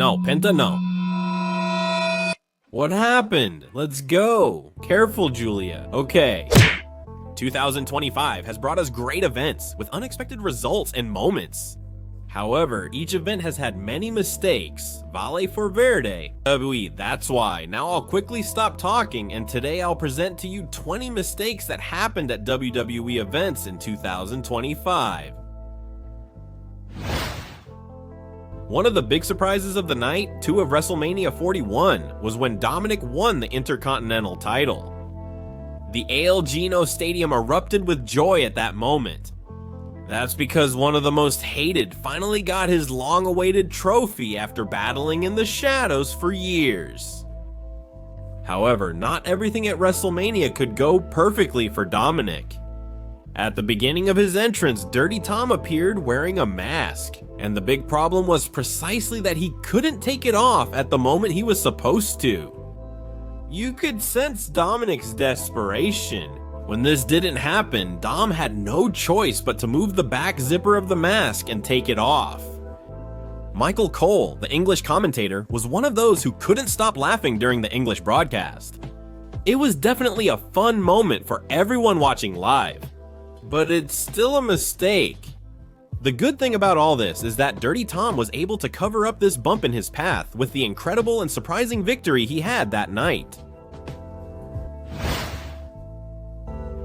No, Penta, no. What happened? Let's go. Careful, Julia. Okay. 2025 has brought us great events with unexpected results and moments. However, each event has had many mistakes. Vale for Verde. WWE, that's why. Now I'll quickly stop talking, and today I'll present to you 20 mistakes that happened at WWE events in 2025. One of the big surprises of the night, 2 of WrestleMania 41, was when Dominic won the Intercontinental title. The AL Geno Stadium erupted with joy at that moment. That's because one of the most hated finally got his long-awaited trophy after battling in the shadows for years. However, not everything at WrestleMania could go perfectly for Dominic. At the beginning of his entrance, Dirty Tom appeared wearing a mask, and the big problem was precisely that he couldn't take it off at the moment he was supposed to. You could sense Dominic's desperation. When this didn't happen, Dom had no choice but to move the back zipper of the mask and take it off. Michael Cole, the English commentator, was one of those who couldn't stop laughing during the English broadcast. It was definitely a fun moment for everyone watching live, but it's still a mistake. The good thing about all this is that Dirty Tom was able to cover up this bump in his path with the incredible and surprising victory he had that night.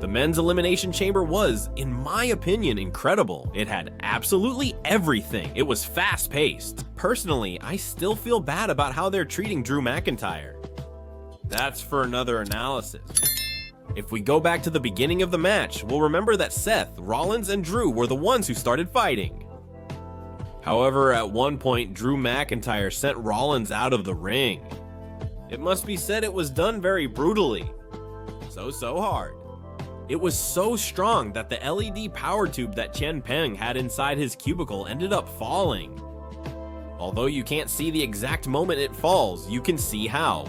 The men's Elimination Chamber was, in my opinion, incredible. It had absolutely everything. It was fast-paced. Personally, I still feel bad about how they're treating Drew McIntyre. That's for another analysis. If we go back to the beginning of the match, we'll remember that Seth, Rollins, and Drew were the ones who started fighting. However, at one point, Drew McIntyre sent Rollins out of the ring. It must be said it was done very brutally. So hard. It was so strong that the LED power tube that Chen Peng had inside his cubicle ended up falling. Although you can't see the exact moment it falls, you can see how.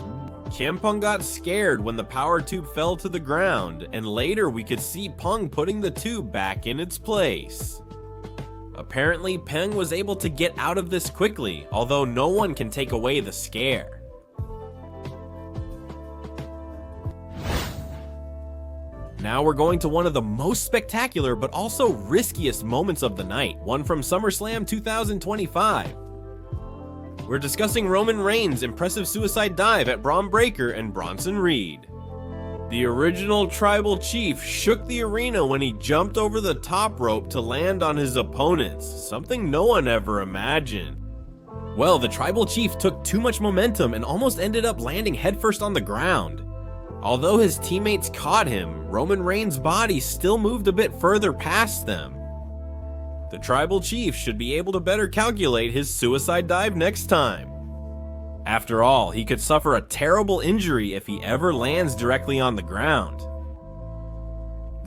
Chen Peng got scared when the power tube fell to the ground, and later we could see Peng putting the tube back in its place. Apparently, Peng was able to get out of this quickly, although no one can take away the scare. Now we're going to one of the most spectacular but also riskiest moments of the night, one from SummerSlam 2025. We're discussing Roman Reigns' impressive suicide dive at Braun Breaker and Bronson Reed. The original Tribal Chief shook the arena when he jumped over the top rope to land on his opponents, something no one ever imagined. Well, the Tribal Chief took too much momentum and almost ended up landing headfirst on the ground. Although his teammates caught him, Roman Reigns' body still moved a bit further past them. The Tribal Chief should be able to better calculate his suicide dive next time. After all, he could suffer a terrible injury if he ever lands directly on the ground.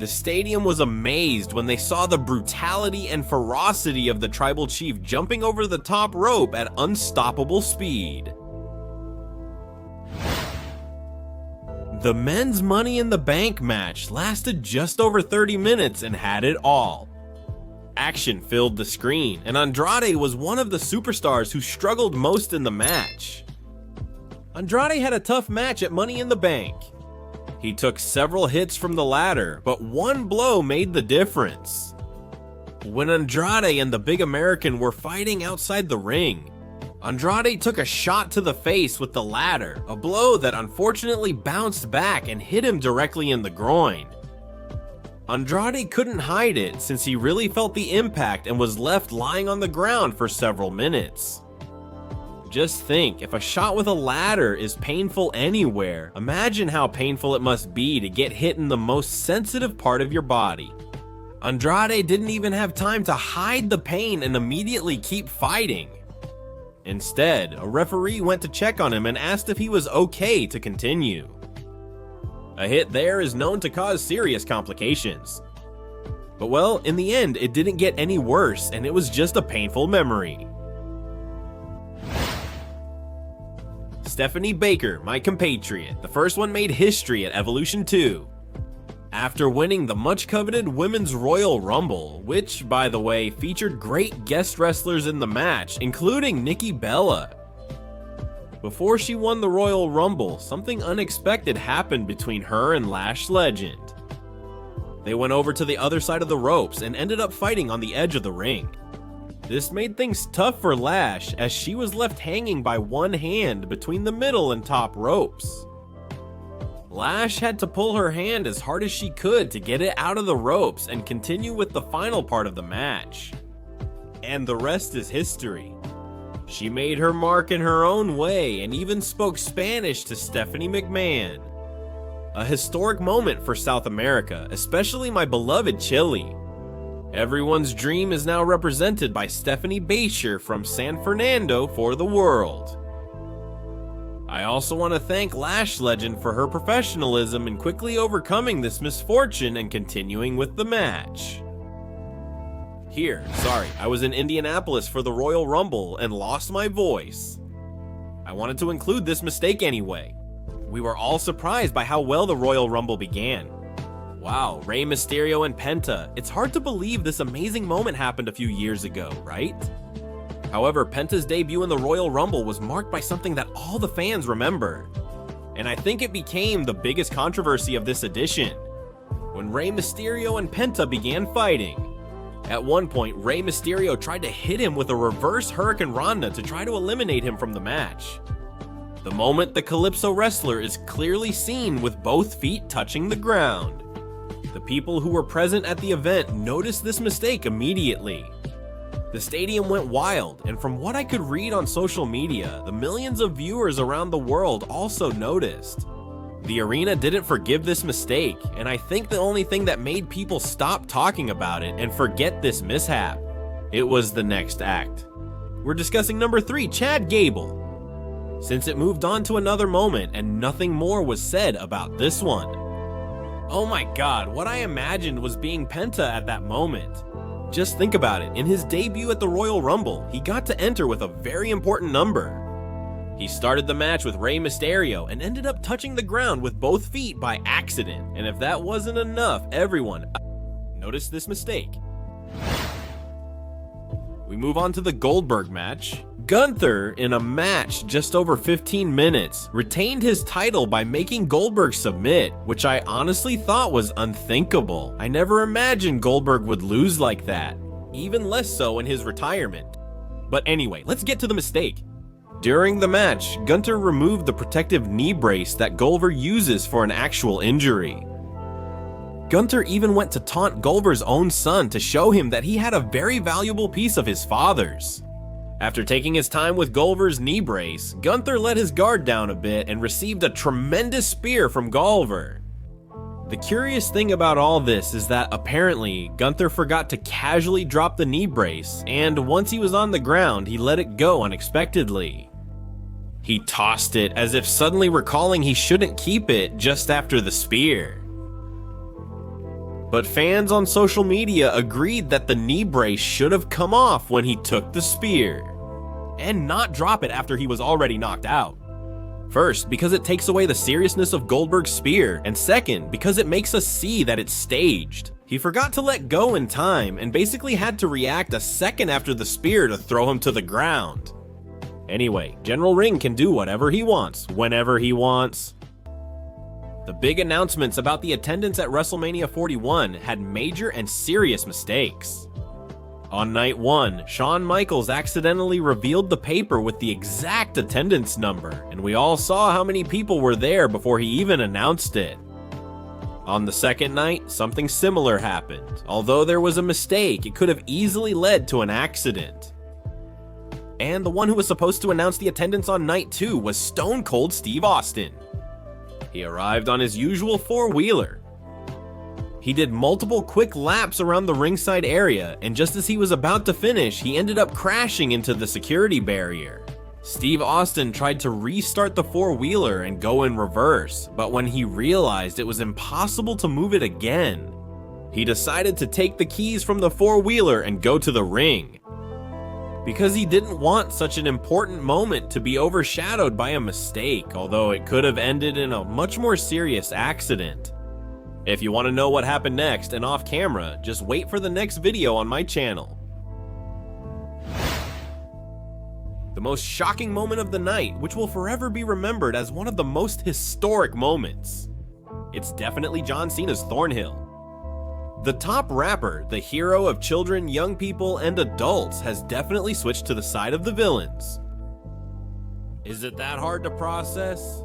The stadium was amazed when they saw the brutality and ferocity of the Tribal Chief jumping over the top rope at unstoppable speed. The men's Money in the Bank match lasted just over 30 minutes and had it all. Action filled the screen, and Andrade was one of the superstars who struggled most in the match. Andrade had a tough match at Money in the Bank. He took several hits from the ladder, but one blow made the difference. When Andrade and the Big American were fighting outside the ring, Andrade took a shot to the face with the ladder, a blow that unfortunately bounced back and hit him directly in the groin. Andrade couldn't hide it since he really felt the impact and was left lying on the ground for several minutes. Just think, if a shot with a ladder is painful anywhere, imagine how painful it must be to get hit in the most sensitive part of your body. Andrade didn't even have time to hide the pain and immediately keep fighting. Instead, a referee went to check on him and asked if he was okay to continue. A hit there is known to cause serious complications. But well, in the end, it didn't get any worse, and it was just a painful memory. Stephanie Baker, my compatriot, the first one made history at Evolution 2. After winning the much-coveted Women's Royal Rumble, which, by the way, featured great guest wrestlers in the match, including Nikki Bella. Before she won the Royal Rumble, something unexpected happened between her and Lash Legend. They went over to the other side of the ropes and ended up fighting on the edge of the ring. This made things tough for Lash, as she was left hanging by one hand between the middle and top ropes. Lash had to pull her hand as hard as she could to get it out of the ropes and continue with the final part of the match. And the rest is history. She made her mark in her own way and even spoke Spanish to Stephanie McMahon. A historic moment for South America, especially my beloved Chile. Everyone's dream is now represented by Stephanie Bacher from San Fernando for the world. I also want to thank Lash Legend for her professionalism in quickly overcoming this misfortune and continuing with the match. I was in Indianapolis for the Royal Rumble and lost my voice. I wanted to include this mistake anyway. We were all surprised by how well the Royal Rumble began. Wow, Rey Mysterio and Penta. It's hard to believe this amazing moment happened a few years ago, right? However, Penta's debut in the Royal Rumble was marked by something that all the fans remember. And I think it became the biggest controversy of this edition, when Rey Mysterio and Penta began fighting. At one point, Rey Mysterio tried to hit him with a reverse Hurricane Rana to try to eliminate him from the match. The moment the Calypso wrestler is clearly seen with both feet touching the ground. The people who were present at the event noticed this mistake immediately. The stadium went wild, and from what I could read on social media, the millions of viewers around the world also noticed. The arena didn't forgive this mistake, and I think the only thing that made people stop talking about it and forget this mishap, it was the next act. We're discussing number 3, Chad Gable. Since it moved on to another moment and nothing more was said about this one. Oh my god, what I imagined was being Penta at that moment. Just think about it, in his debut at the Royal Rumble, he got to enter with a very important number. He started the match with Rey Mysterio and ended up touching the ground with both feet by accident. And if that wasn't enough, everyone noticed this mistake. We move on to the Goldberg match. Gunther, in a match just over 15 minutes, retained his title by making Goldberg submit, which I honestly thought was unthinkable. I never imagined Goldberg would lose like that, even less so in his retirement. But anyway, let's get to the mistake. During the match, Gunther removed the protective knee brace that Goldberg uses for an actual injury. Gunther even went to taunt Goldberg's own son to show him that he had a very valuable piece of his father's. After taking his time with Goldberg's knee brace, Gunther let his guard down a bit and received a tremendous spear from Goldberg. The curious thing about all this is that apparently Gunther forgot to casually drop the knee brace, and once he was on the ground, he let it go unexpectedly. He tossed it as if suddenly recalling he shouldn't keep it just after the spear. But fans on social media agreed that the knee brace should have come off when he took the spear, and not drop it after he was already knocked out. First, because it takes away the seriousness of Goldberg's spear, and second, because it makes us see that it's staged. He forgot to let go in time and basically had to react a second after the spear to throw him to the ground. Anyway, General Ring can do whatever he wants, whenever he wants. The big announcements about the attendance at WrestleMania 41 had major and serious mistakes. On night 1, Shawn Michaels accidentally revealed the paper with the exact attendance number, and we all saw how many people were there before he even announced it. On the second night, something similar happened. Although there was a mistake, it could have easily led to an accident. And the one who was supposed to announce the attendance on night 2 was Stone Cold Steve Austin. He arrived on his usual four-wheeler. He did multiple quick laps around the ringside area, and just as he was about to finish, he ended up crashing into the security barrier. Steve Austin tried to restart the four-wheeler and go in reverse, but when he realized it was impossible to move it again, he decided to take the keys from the four-wheeler and go to the ring. Because he didn't want such an important moment to be overshadowed by a mistake, although it could have ended in a much more serious accident. If you want to know what happened next and off camera, just wait for the next video on my channel. The the most shocking moment of the night, which will forever be remembered as one of the most historic moments. It's definitely John Cena's Thornhill. The top rapper, the hero of children, young people, and adults, has definitely switched to the side of the villains. Is it that hard to process?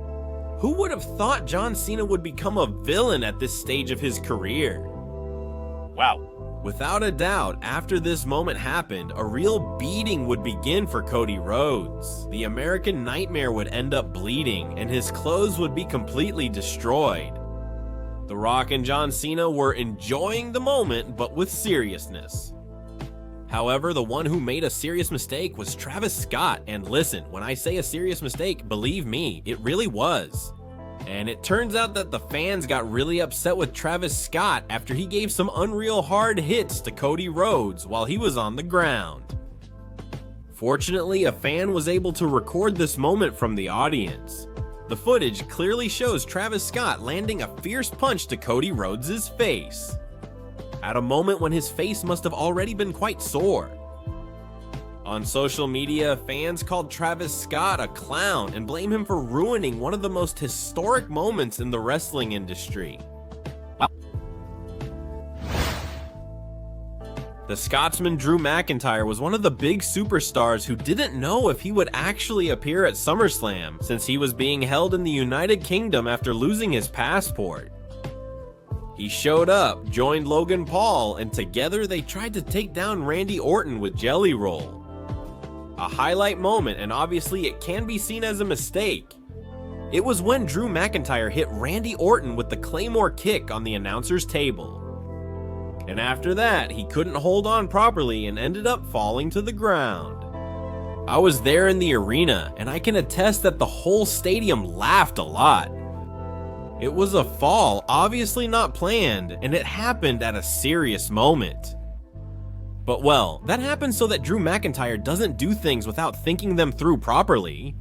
Who would have thought John Cena would become a villain at this stage of his career? Wow. Without a doubt, after this moment happened, a real beating would begin for Cody Rhodes. The American Nightmare would end up bleeding, and his clothes would be completely destroyed. The Rock and John Cena were enjoying the moment, but with seriousness. However, the one who made a serious mistake was Travis Scott, and listen, when I say a serious mistake, believe me, it really was. And it turns out that the fans got really upset with Travis Scott after he gave some unreal hard hits to Cody Rhodes while he was on the ground. Fortunately, a fan was able to record this moment from the audience. The footage clearly shows Travis Scott landing a fierce punch to Cody Rhodes' face, at a moment when his face must have already been quite sore. On social media, fans called Travis Scott a clown and blame him for ruining one of the most historic moments in the wrestling industry. The Scotsman Drew McIntyre was one of the big superstars who didn't know if he would actually appear at SummerSlam, since he was being held in the United Kingdom after losing his passport. He showed up, joined Logan Paul, and together they tried to take down Randy Orton with Jelly Roll. A highlight moment, and obviously it can be seen as a mistake. It was when Drew McIntyre hit Randy Orton with the Claymore kick on the announcer's table. And after that, he couldn't hold on properly and ended up falling to the ground. I was there in the arena, and I can attest that the whole stadium laughed a lot. It was a fall, obviously not planned, and it happened at a serious moment. But well, that happens so that Drew McIntyre doesn't do things without thinking them through properly.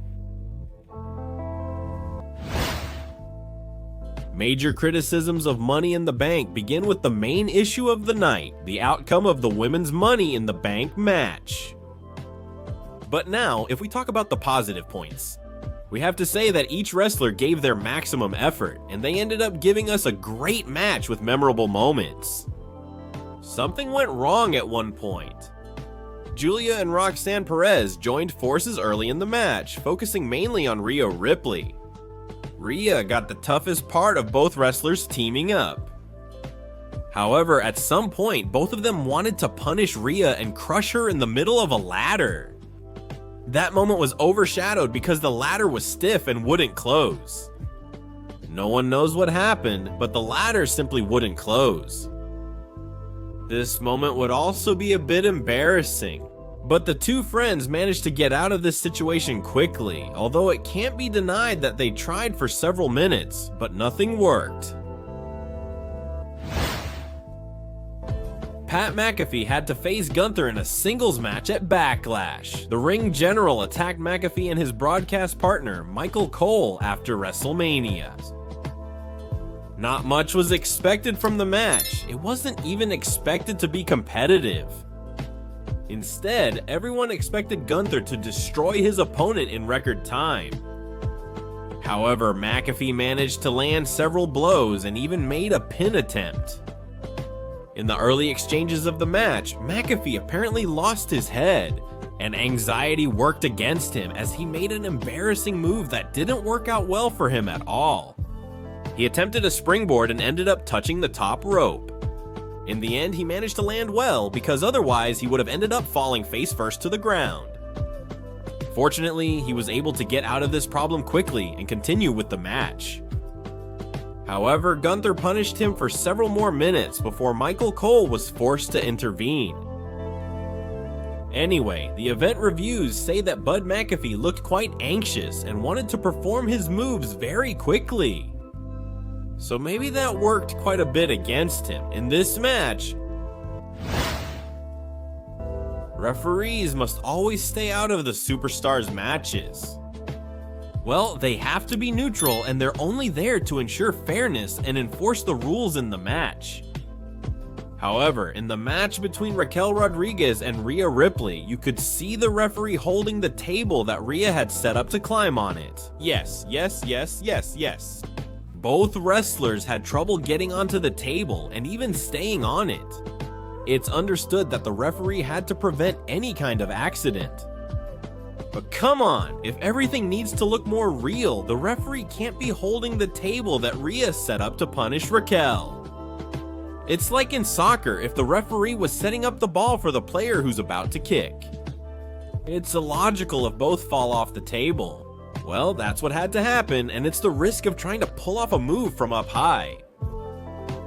Major criticisms of Money in the Bank begin with the main issue of the night, the outcome of the women's Money in the Bank match. But now, if we talk about the positive points, we have to say that each wrestler gave their maximum effort, and they ended up giving us a great match with memorable moments. Something went wrong at one point. Julia and Roxanne Perez joined forces early in the match, focusing mainly on Rhea Ripley. Rhea got the toughest part of both wrestlers teaming up. However, at some point, both of them wanted to punish Rhea and crush her in the middle of a ladder. That moment was overshadowed because the ladder was stiff and wouldn't close. No one knows what happened, but the ladder simply wouldn't close. This moment would also be a bit embarrassing, but the two friends managed to get out of this situation quickly, although it can't be denied that they tried for several minutes, but nothing worked. Pat McAfee had to face Gunther in a singles match at Backlash. The ring general attacked McAfee and his broadcast partner, Michael Cole, after Wrestlemania. Not much was expected from the match. It wasn't even expected to be competitive. Instead, everyone expected Gunther to destroy his opponent in record time. However, McAfee managed to land several blows and even made a pin attempt. In the early exchanges of the match, McAfee apparently lost his head, and anxiety worked against him as he made an embarrassing move that didn't work out well for him at all. He attempted a springboard and ended up touching the top rope. In the end, he managed to land well, because otherwise he would have ended up falling face first to the ground. Fortunately, he was able to get out of this problem quickly and continue with the match. However, Gunther punished him for several more minutes before Michael Cole was forced to intervene. Anyway, the event reviews say that Bud McAfee looked quite anxious and wanted to perform his moves very quickly. So maybe that worked quite a bit against him. In this match, referees must always stay out of the superstars' matches. Well, they have to be neutral, and they're only there to ensure fairness and enforce the rules in the match. However, in the match between Raquel Rodriguez and Rhea Ripley, you could see the referee holding the table that Rhea had set up to climb on it. Yes. Both wrestlers had trouble getting onto the table and even staying on it. It's understood that the referee had to prevent any kind of accident. But come on, if everything needs to look more real, the referee can't be holding the table that Rhea set up to punish Raquel. It's like in soccer if the referee was setting up the ball for the player who's about to kick. It's illogical if both fall off the table. Well, that's what had to happen, and it's the risk of trying to pull off a move from up high.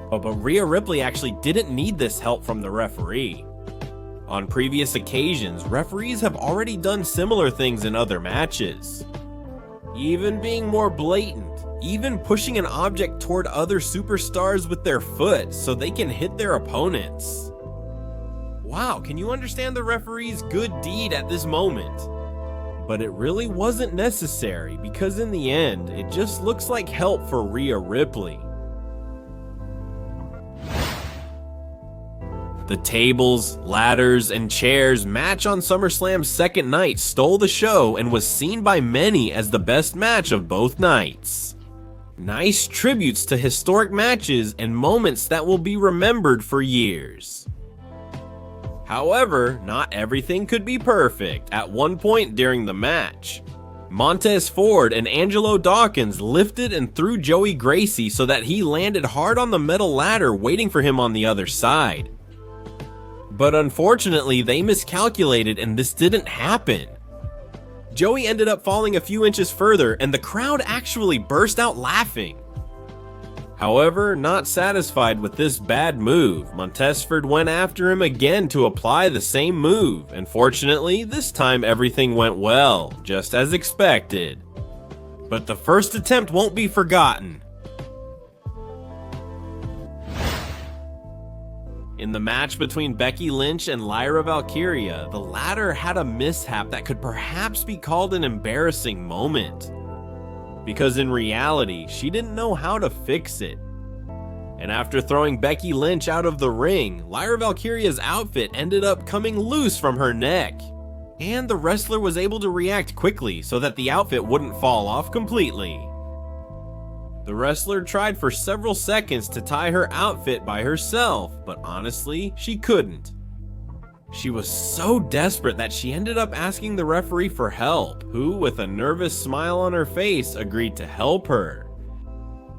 But Rhea Ripley actually didn't need this help from the referee. On previous occasions, referees have already done similar things in other matches. Even being more blatant, even pushing an object toward other superstars with their foot so they can hit their opponents. Wow, can you understand the referee's good deed at this moment? But it really wasn't necessary because in the end, it just looks like help for Rhea Ripley. The tables, ladders, and chairs match on SummerSlam's second night stole the show and was seen by many as the best match of both nights. Nice tributes to historic matches and moments that will be remembered for years. However, not everything could be perfect at one point during the match. Montez Ford and Angelo Dawkins lifted and threw Joey Gracie so that he landed hard on the metal ladder waiting for him on the other side. But unfortunately, they miscalculated and this didn't happen. Joey ended up falling a few inches further and the crowd actually burst out laughing. However, not satisfied with this bad move, Montesford went after him again to apply the same move, and fortunately, this time everything went well, just as expected. But the first attempt won't be forgotten. In the match between Becky Lynch and Lyra Valkyria, the latter had a mishap that could perhaps be called an embarrassing moment. Because in reality, she didn't know how to fix it. And after throwing Becky Lynch out of the ring, Lyra Valkyria's outfit ended up coming loose from her neck. And the wrestler was able to react quickly so that the outfit wouldn't fall off completely. The wrestler tried for several seconds to tie her outfit by herself, but honestly, she couldn't. She was so desperate that she ended up asking the referee for help, who, with a nervous smile on her face, agreed to help her.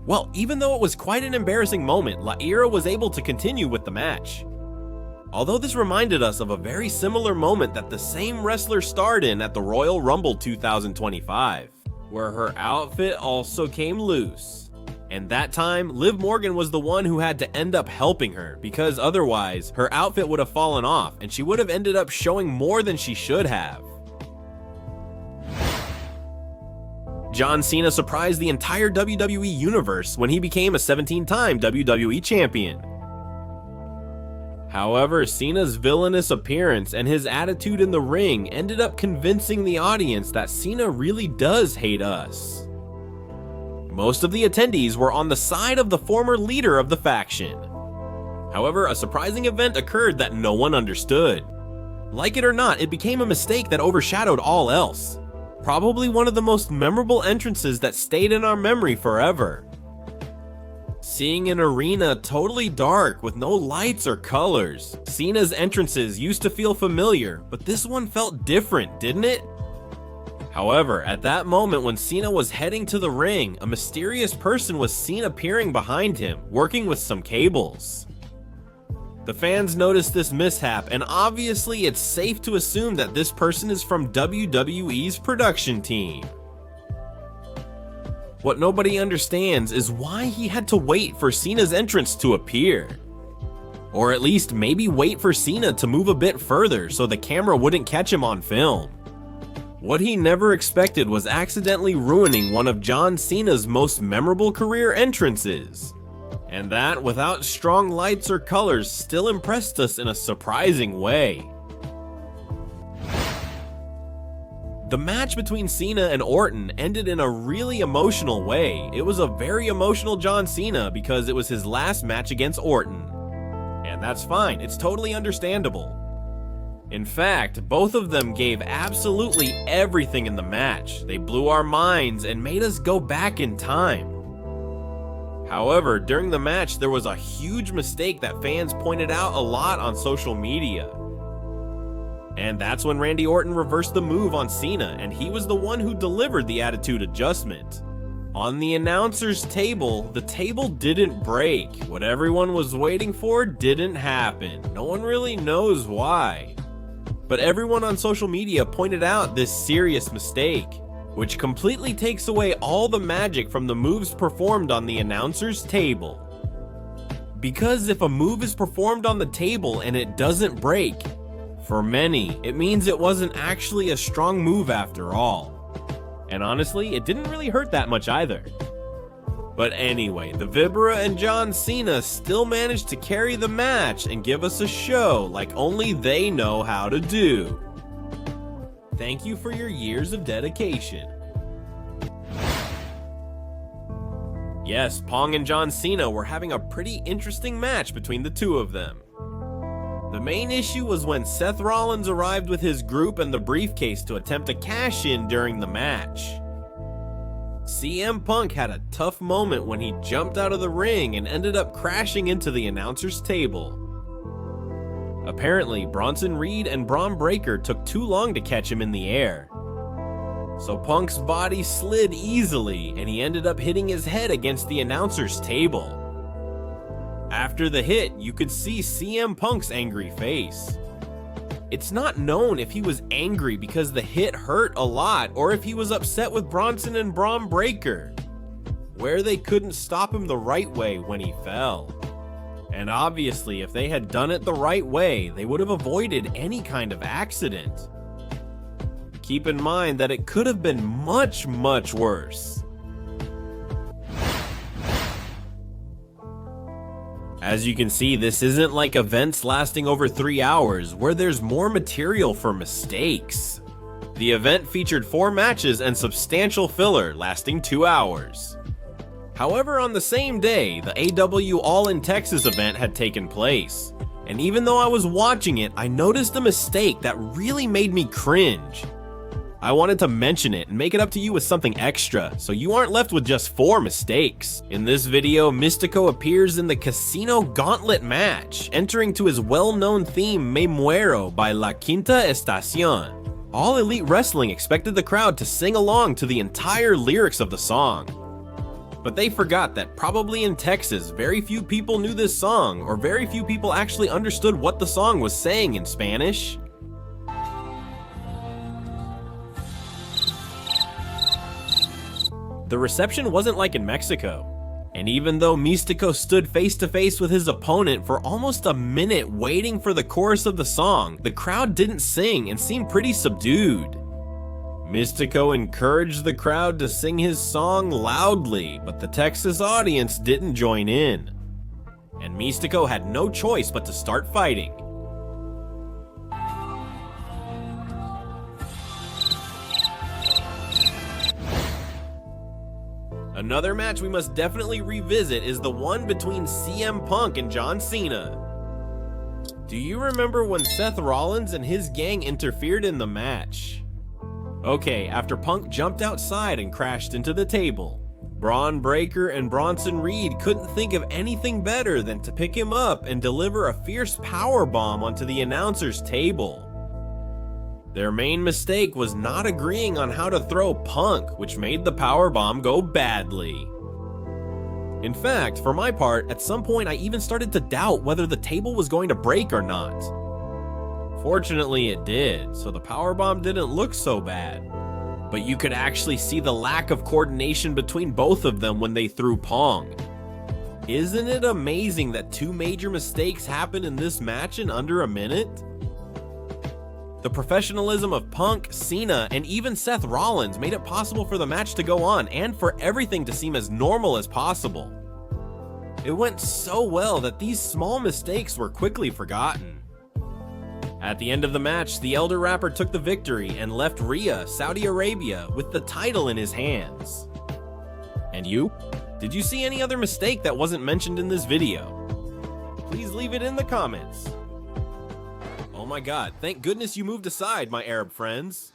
Well, even though it was quite an embarrassing moment, Lyra was able to continue with the match. Although this reminded us of a very similar moment that the same wrestler starred in at the Royal Rumble 2025, where her outfit also came loose. And that time, Liv Morgan was the one who had to end up helping her, because otherwise, her outfit would have fallen off and she would have ended up showing more than she should have. John Cena surprised the entire WWE universe when he became a 17-time WWE champion. However, Cena's villainous appearance and his attitude in the ring ended up convincing the audience that Cena really does hate us. Most of the attendees were on the side of the former leader of the faction. However, a surprising event occurred that no one understood. Like it or not, it became a mistake that overshadowed all else. Probably one of the most memorable entrances that stayed in our memory forever. Seeing an arena totally dark with no lights or colors, Cena's entrances used to feel familiar, but this one felt different, didn't it? However, at that moment when Cena was heading to the ring, a mysterious person was seen appearing behind him, working with some cables. The fans noticed this mishap, and obviously it's safe to assume that this person is from WWE's production team. What nobody understands is why he had to wait for Cena's entrance to appear. Or at least maybe wait for Cena to move a bit further so the camera wouldn't catch him on film. What he never expected was accidentally ruining one of John Cena's most memorable career entrances. And that, without strong lights or colors, still impressed us in a surprising way. The match between Cena and Orton ended in a really emotional way. It was a very emotional John Cena because it was his last match against Orton. And and that's fine, it's totally understandable. In fact, both of them gave absolutely everything in the match. They blew our minds and made us go back in time. However, during the match, there was a huge mistake that fans pointed out a lot on social media. And that's when Randy Orton reversed the move on Cena, and he was the one who delivered the attitude adjustment. On the announcer's table, the table didn't break. What everyone was waiting for didn't happen. No one really knows why. But everyone on social media pointed out this serious mistake, which completely takes away all the magic from the moves performed on the announcer's table. Because if a move is performed on the table and it doesn't break, for many, it means it wasn't actually a strong move after all. And honestly, it didn't really hurt that much either. But anyway, the Vibra and John Cena still managed to carry the match and give us a show like only they know how to do. Thank you for your years of dedication. Yes, Pong and John Cena were having a pretty interesting match between the two of them. The main issue was when Seth Rollins arrived with his group and the briefcase to attempt a cash-in during the match. CM Punk had a tough moment when he jumped out of the ring and ended up crashing into the announcer's table. Apparently, Bronson Reed and Braun Breaker took too long to catch him in the air. So Punk's body slid easily and he ended up hitting his head against the announcer's table. After the hit, you could see CM Punk's angry face. It's not known if he was angry because the hit hurt a lot or if he was upset with Bronson and Braun Breaker, where they couldn't stop him the right way when he fell. And obviously, if they had done it the right way, they would have avoided any kind of accident. Keep in mind that it could have been much, much worse. As you can see, this isn't like events lasting over 3 hours, where there's more material for mistakes. The event featured 4 matches and substantial filler lasting 2 hours. However, on the same day, the AW All in Texas event had taken place. And even though I was watching it, I noticed a mistake that really made me cringe. I wanted to mention it and make it up to you with something extra, so you aren't left with just 4 mistakes. In this video, Mystico appears in the Casino Gauntlet match, entering to his well-known theme Me Muero by La Quinta Estación. All Elite Wrestling expected the crowd to sing along to the entire lyrics of the song. But they forgot that probably in Texas, very few people knew this song, or very few people actually understood what the song was saying in Spanish. The reception wasn't like in Mexico, and even though Mystico stood face to face with his opponent for almost a minute waiting for the chorus of the song, the crowd didn't sing and seemed pretty subdued. Mystico encouraged the crowd to sing his song loudly, but the Texas audience didn't join in, and Mystico had no choice but to start fighting. Another match we must definitely revisit is the one between CM Punk and John Cena. Do you remember when Seth Rollins and his gang interfered in the match? Okay, after Punk jumped outside and crashed into the table, Braun Breaker and Bronson Reed couldn't think of anything better than to pick him up and deliver a fierce powerbomb onto the announcer's table. Their main mistake was not agreeing on how to throw Punk, which made the powerbomb go badly. In fact, for my part, at some point I even started to doubt whether the table was going to break or not. Fortunately it did, so the powerbomb didn't look so bad. But you could actually see the lack of coordination between both of them when they threw Pong. Isn't it amazing that 2 major mistakes happened in this match in under a minute? The professionalism of Punk, Cena, and even Seth Rollins made it possible for the match to go on and for everything to seem as normal as possible. It went so well that these small mistakes were quickly forgotten. At the end of the match, the Elder Rapper took the victory and left Riyadh, Saudi Arabia, with the title in his hands. And you? Did you see any other mistake that wasn't mentioned in this video? Please leave it in the comments. Oh my god, thank goodness you moved aside, my Arab friends.